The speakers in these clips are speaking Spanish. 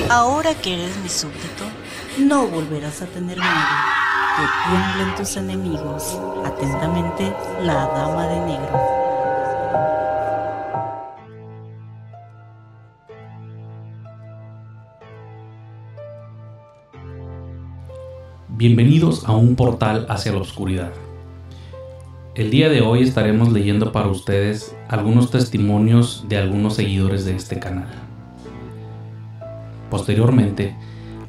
Ahora que eres mi súbdito, no volverás a tener miedo. Que tiemblen tus enemigos. Atentamente, la Dama de Negro. Bienvenidos a un portal hacia la oscuridad. El día de hoy estaremos leyendo para ustedes algunos testimonios de algunos seguidores de este canal. Posteriormente,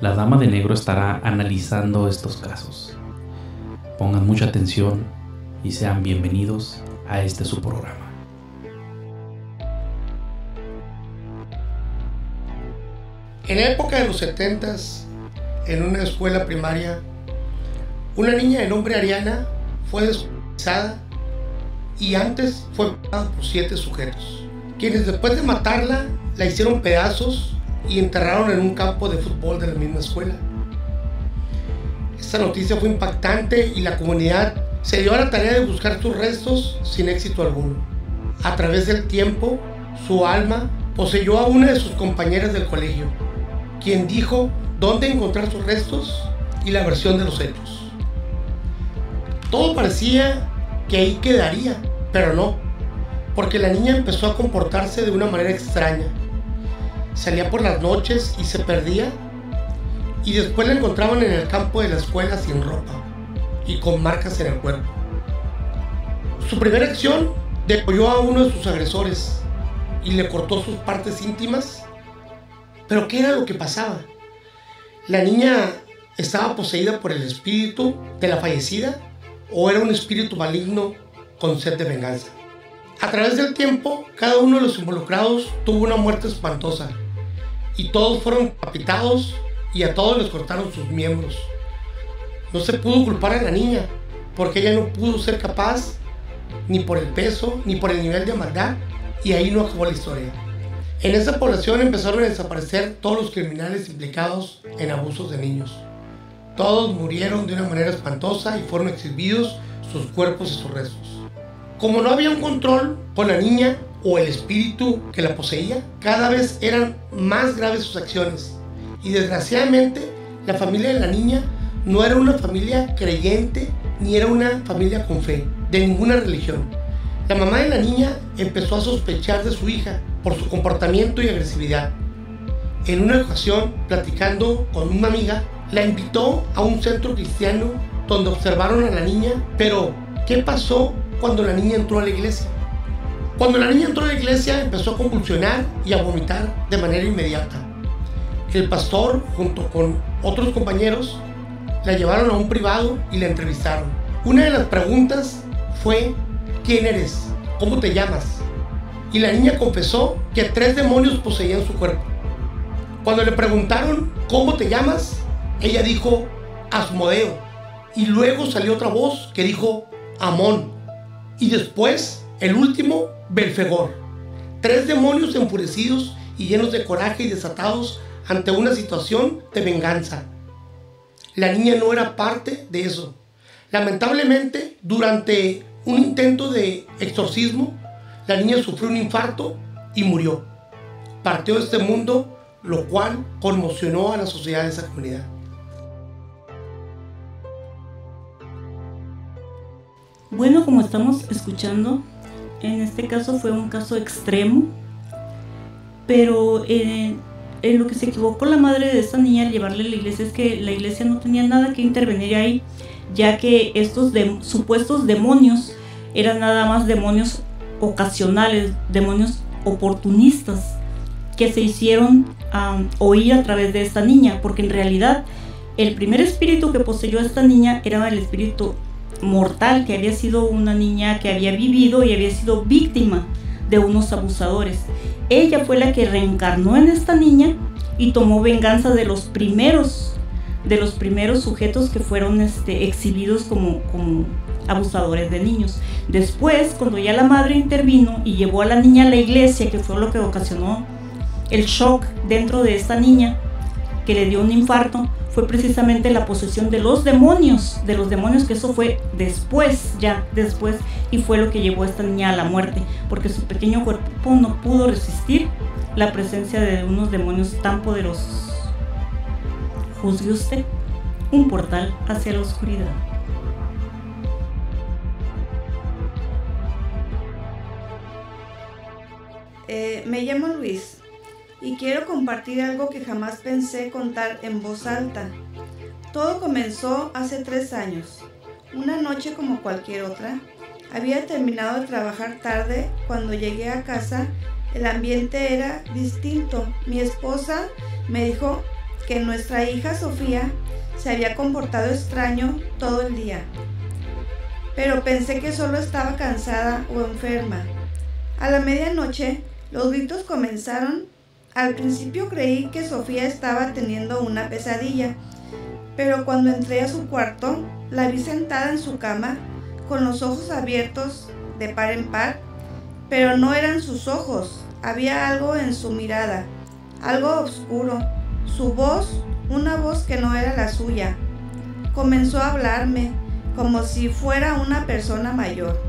la Dama de Negro estará analizando estos casos. Pongan mucha atención y sean bienvenidos a este su programa. En la época de los 70s, en una escuela primaria, una niña de nombre Ariana fue descuartizada y antes fue matada por 7 sujetos, quienes después de matarla la hicieron pedazos y enterraron en un campo de fútbol de la misma escuela. Esta noticia fue impactante y la comunidad se dio a la tarea de buscar sus restos sin éxito alguno. A través del tiempo, su alma poseyó a una de sus compañeras del colegio, quien dijo dónde encontrar sus restos y la versión de los hechos. Todo parecía que ahí quedaría, pero no, porque la niña empezó a comportarse de una manera extraña. Salía por las noches y se perdía, y después la encontraban en el campo de la escuela sin ropa y con marcas en el cuerpo. Su primera acción degolló a uno de sus agresores y le cortó sus partes íntimas. ¿Pero qué era lo que pasaba? ¿La niña estaba poseída por el espíritu de la fallecida o era un espíritu maligno con sed de venganza? A través del tiempo, cada uno de los involucrados tuvo una muerte espantosa y todos fueron decapitados y a todos les cortaron sus miembros. No se pudo culpar a la niña porque ella no pudo ser capaz ni por el peso ni por el nivel de maldad, y ahí no acabó la historia. En esa población empezaron a desaparecer todos los criminales implicados en abusos de niños. Todos murieron de una manera espantosa y fueron exhibidos sus cuerpos y sus restos. Como no había un control con la niña o el espíritu que la poseía, cada vez eran más graves sus acciones. Y desgraciadamente, la familia de la niña no era una familia creyente ni era una familia con fe, de ninguna religión. La mamá de la niña empezó a sospechar de su hija por su comportamiento y agresividad. En una ocasión, platicando con una amiga, la invitó a un centro cristiano donde observaron a la niña. Pero, ¿qué pasó cuando la niña entró a la iglesia? Cuando la niña entró a la iglesia, empezó a convulsionar y a vomitar de manera inmediata. El pastor, junto con otros compañeros, la llevaron a un privado y la entrevistaron. Una de las preguntas fue: ¿quién eres? ¿Cómo te llamas? Y la niña confesó que 3 demonios poseían su cuerpo. Cuando le preguntaron ¿cómo te llamas?, ella dijo Asmodeo, y luego salió otra voz que dijo Amón, y después el último Belfegor. 3 demonios enfurecidos y llenos de coraje y desatados ante una situación de venganza. La niña no era parte de eso. Lamentablemente, durante un intento de exorcismo, la niña sufrió un infarto y murió. Partió de este mundo, lo cual conmocionó a la sociedad de esa comunidad. Bueno, como estamos escuchando, en este caso fue un caso extremo, pero en lo que se equivocó la madre de esta niña al llevarle a la iglesia es que la iglesia no tenía nada que intervenir ahí, ya que estos supuestos demonios eran nada más demonios ocasionales, demonios oportunistas que se hicieron oír a través de esta niña, porque en realidad el primer espíritu que poseyó a esta niña era el espíritu mortal, que había sido una niña que había vivido y había sido víctima de unos abusadores. Ella fue la que reencarnó en esta niña y tomó venganza de los primeros sujetos que fueron exhibidos como abusadores de niños. Después, cuando ya la madre intervino y llevó a la niña a la iglesia, que fue lo que ocasionó el shock dentro de esta niña, que le dio un infarto, fue precisamente la posesión de los demonios, que eso fue después, y fue lo que llevó a esta niña a la muerte, porque su pequeño cuerpo no pudo resistir la presencia de unos demonios tan poderosos. Juzgue usted, un portal hacia la oscuridad. Me llamo Luis y quiero compartir algo que jamás pensé contar en voz alta. Todo comenzó hace 3 años. Una noche como cualquier otra. Había terminado de trabajar tarde. Cuando llegué a casa, el ambiente era distinto. Mi esposa me dijo que nuestra hija Sofía se había comportado extraño todo el día. Pero pensé que solo estaba cansada o enferma. A la medianoche, los gritos comenzaron. Al principio creí que Sofía estaba teniendo una pesadilla, pero cuando entré a su cuarto, la vi sentada en su cama, con los ojos abiertos de par en par, pero no eran sus ojos, había algo en su mirada, algo oscuro, su voz, una voz que no era la suya. Comenzó a hablarme como si fuera una persona mayor,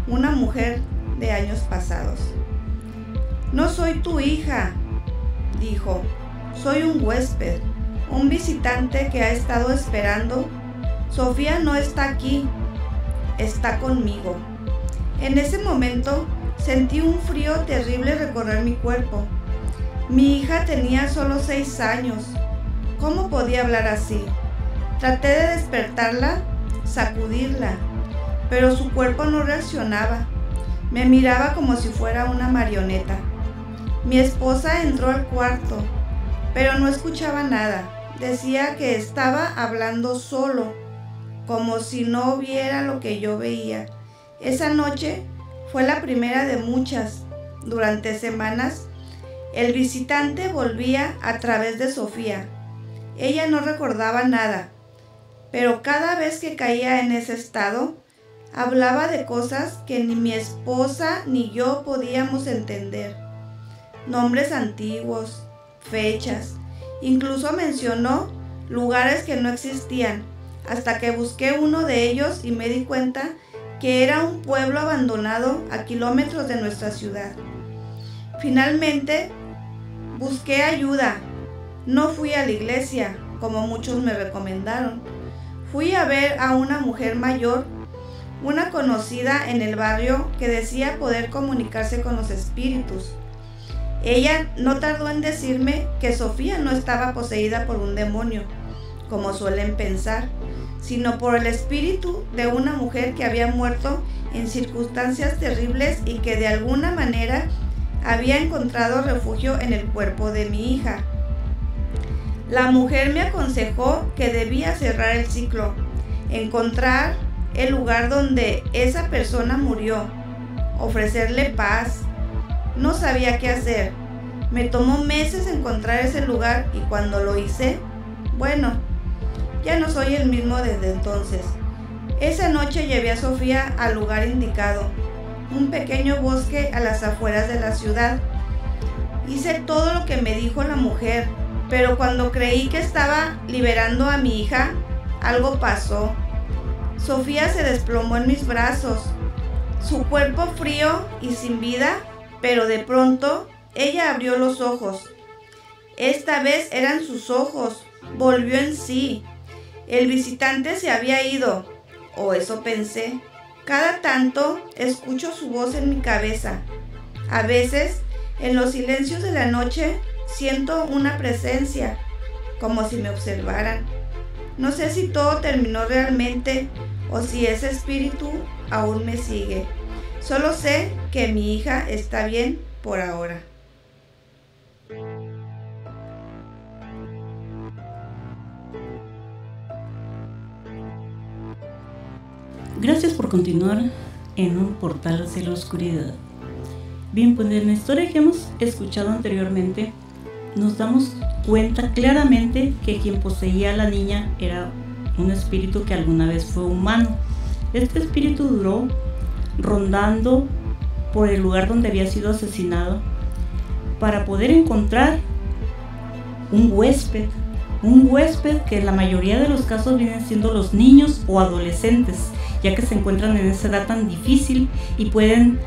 una mujer de años pasados. No soy tu hija, dijo, soy un huésped, un visitante que ha estado esperando. Sofía no está aquí, está conmigo. En ese momento sentí un frío terrible recorrer mi cuerpo. Mi hija tenía solo 6 años. ¿Cómo podía hablar así? Traté de despertarla, sacudirla, pero su cuerpo no reaccionaba. Me miraba como si fuera una marioneta. Mi esposa entró al cuarto, pero no escuchaba nada. Decía que estaba hablando solo, como si no viera lo que yo veía. Esa noche fue la primera de muchas. Durante semanas, el visitante volvía a través de Sofía. Ella no recordaba nada, pero cada vez que caía en ese estado, hablaba de cosas que ni mi esposa ni yo podíamos entender. Nombres antiguos, fechas, incluso mencionó lugares que no existían, hasta que busqué uno de ellos y me di cuenta que era un pueblo abandonado a kilómetros de nuestra ciudad. Finalmente, busqué ayuda. No fui a la iglesia, como muchos me recomendaron. Fui a ver a una mujer mayor, una conocida en el barrio que decía poder comunicarse con los espíritus. Ella no tardó en decirme que Sofía no estaba poseída por un demonio, como suelen pensar, sino por el espíritu de una mujer que había muerto en circunstancias terribles y que de alguna manera había encontrado refugio en el cuerpo de mi hija. La mujer me aconsejó que debía cerrar el ciclo, encontrar el lugar donde esa persona murió, ofrecerle paz. No sabía qué hacer. Me tomó meses encontrar ese lugar y cuando lo hice, bueno, ya no soy el mismo desde entonces. Esa noche llevé a Sofía al lugar indicado, un pequeño bosque a las afueras de la ciudad. Hice todo lo que me dijo la mujer, pero cuando creí que estaba liberando a mi hija, algo pasó. Sofía se desplomó en mis brazos, su cuerpo frío y sin vida, pero de pronto ella abrió los ojos. Esta vez eran sus ojos, volvió en sí. El visitante se había ido, o eso pensé. Cada tanto escucho su voz en mi cabeza. A veces, en los silencios de la noche, siento una presencia, como si me observaran. No sé si todo terminó realmente o si ese espíritu aún me sigue. Solo sé que mi hija está bien por ahora. Gracias por continuar en un portal hacia la oscuridad. Bien, pues en la historia que hemos escuchado anteriormente, nos damos cuenta claramente que quien poseía a la niña era un espíritu que alguna vez fue humano. Este espíritu duró rondando por el lugar donde había sido asesinado para poder encontrar un huésped que en la mayoría de los casos vienen siendo los niños o adolescentes, ya que se encuentran en esa edad tan difícil y pueden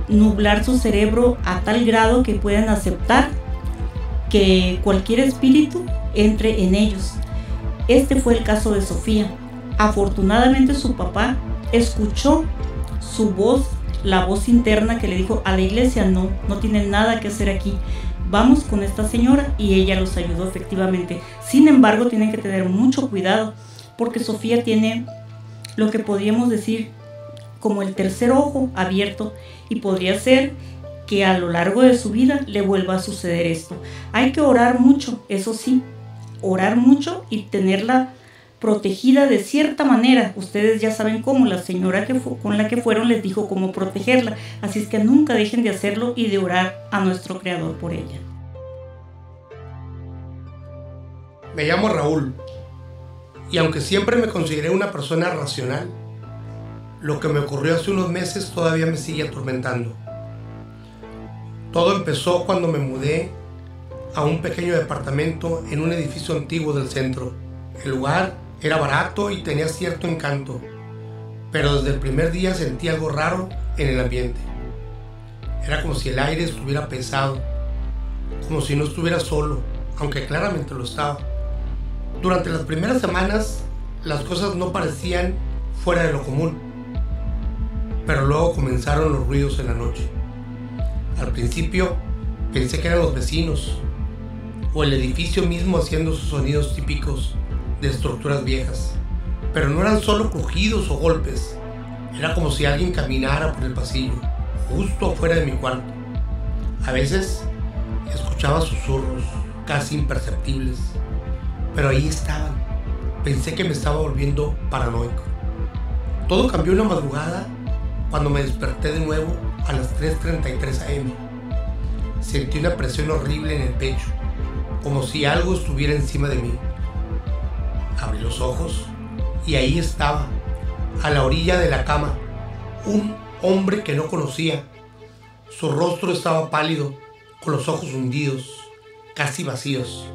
nublar su cerebro a tal grado que pueden aceptar que cualquier espíritu entre en ellos. Este fue el caso de Sofía. Afortunadamente su papá escuchó su voz, la voz interna que le dijo a la iglesia: no tienen nada que hacer aquí, vamos con esta señora, y ella los ayudó efectivamente. Sin embargo, tienen que tener mucho cuidado porque Sofía tiene lo que podríamos decir como el tercer ojo abierto, y podría ser que a lo largo de su vida le vuelva a suceder esto. Hay que orar mucho, eso sí, orar mucho y tenerla protegida de cierta manera. Ustedes ya saben cómo, la señora con la que fueron les dijo cómo protegerla, así es que nunca dejen de hacerlo y de orar a nuestro Creador por ella. Me llamo Raúl, y aunque siempre me consideré una persona racional, lo que me ocurrió hace unos meses todavía me sigue atormentando. Todo empezó cuando me mudé a un pequeño departamento en un edificio antiguo del centro. El lugar era barato y tenía cierto encanto, pero desde el primer día sentí algo raro en el ambiente. Era como si el aire estuviera pesado, como si no estuviera solo, aunque claramente lo estaba. Durante las primeras semanas, las cosas no parecían fuera de lo común, pero luego comenzaron los ruidos en la noche. Al principio pensé que eran los vecinos o el edificio mismo haciendo sus sonidos típicos de estructuras viejas, pero no eran solo crujidos o golpes. Era como si alguien caminara por el pasillo, justo afuera de mi cuarto. A veces escuchaba susurros casi imperceptibles, pero ahí estaban. Pensé que me estaba volviendo paranoico. Todo cambió una madrugada cuando me desperté de nuevo a las 3:33 am. Sentí una presión horrible en el pecho, como si algo estuviera encima de mí. Abrí los ojos y ahí estaba, a la orilla de la cama, un hombre que no conocía. Su rostro estaba pálido, con los ojos hundidos, casi vacíos.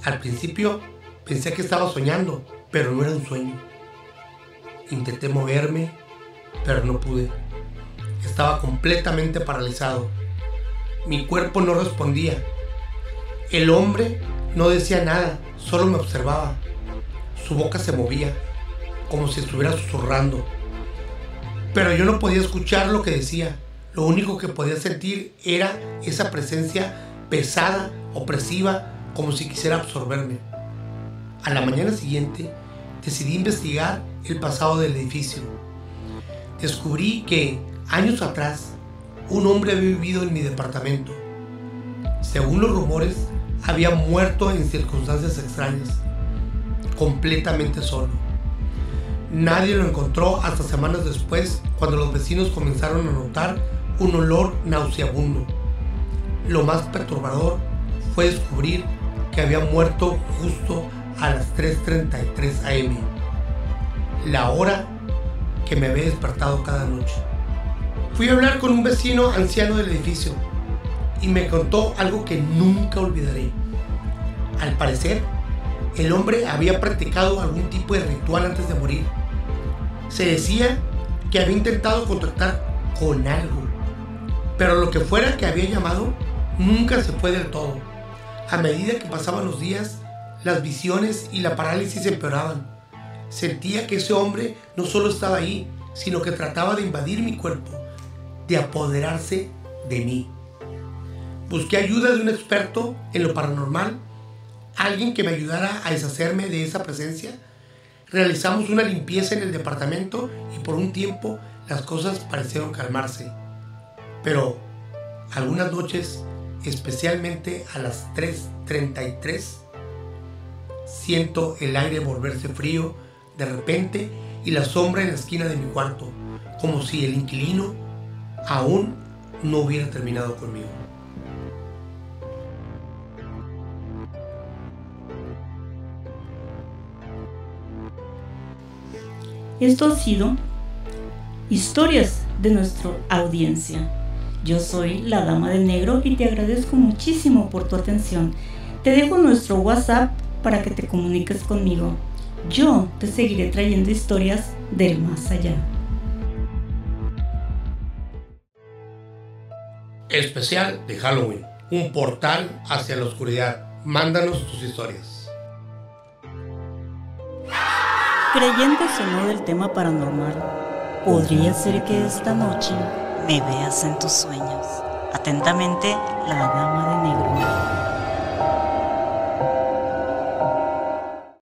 Al principio pensé que estaba soñando, pero no era un sueño. Intenté moverme, pero no pude. Estaba completamente paralizado. Mi cuerpo no respondía. El hombre no decía nada, solo me observaba. Su boca se movía, como si estuviera susurrando. Pero yo no podía escuchar lo que decía. Lo único que podía sentir era esa presencia pesada, opresiva, como si quisiera absorberme. A la mañana siguiente decidí investigar el pasado del edificio. Descubrí que años atrás un hombre había vivido en mi departamento. Según los rumores, había muerto en circunstancias extrañas, completamente solo. Nadie lo encontró hasta semanas después, cuando los vecinos comenzaron a notar un olor nauseabundo. Lo más perturbador fue descubrir que había muerto justo a las 3:33 am, la hora que me había despertado cada noche. Fui a hablar con un vecino anciano del edificio y me contó algo que nunca olvidaré. Al parecer, el hombre había practicado algún tipo de ritual antes de morir. Se decía que había intentado contactar con algo, pero lo que fuera que había llamado nunca se fue del todo. A medida que pasaban los días, las visiones y la parálisis empeoraban. Sentía que ese hombre no solo estaba ahí, sino que trataba de invadir mi cuerpo, de apoderarse de mí. Busqué ayuda de un experto en lo paranormal, alguien que me ayudara a deshacerme de esa presencia. Realizamos una limpieza en el departamento y por un tiempo las cosas parecieron calmarse. Pero algunas noches, especialmente a las 3:33, siento el aire volverse frío de repente y la sombra en la esquina de mi cuarto, como si el inquilino aún no hubiera terminado conmigo. Esto ha sido historias de nuestra audiencia. Yo soy la Dama del Negro y te agradezco muchísimo por tu atención. Te dejo nuestro WhatsApp para que te comuniques conmigo. Yo te seguiré trayendo historias del más allá. Especial de Halloween. un portal hacia la oscuridad. Mándanos tus historias. Creyentes o no del tema paranormal, podría ser que esta noche me veas en tus sueños. Atentamente, la Dama de Negro.